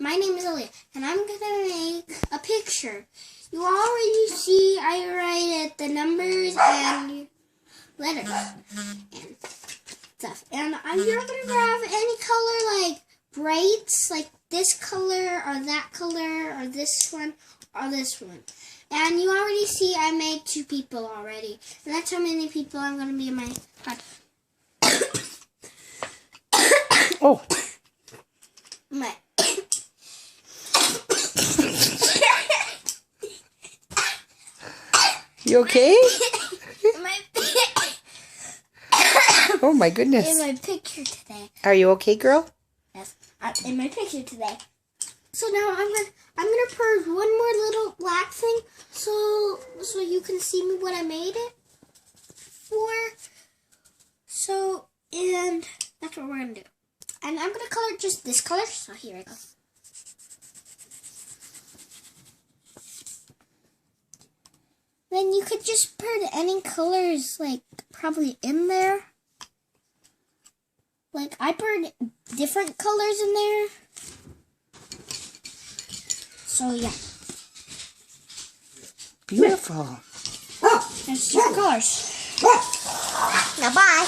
My name is Aaliyah, and I'm gonna make a picture. You already see I write it, the numbers and letters and stuff. And you're gonna grab any color like brights, like this color or that color or this one or this one. And you already see I made 2 people already. And that's how many people I'm gonna be in my pod. Oh. My You okay? my Oh my goodness. in my picture today. Are you okay, girl? Yes, in my picture today. So now I'm gonna purge one more little black thing, so you can see me what I made it for. So and that's what we're gonna do. And I'm gonna color just this color. So here I go. Then you could just put any colors, like, probably in there. Like, I put different colors in there. So, yeah. Beautiful. There's different colors. Now, bye.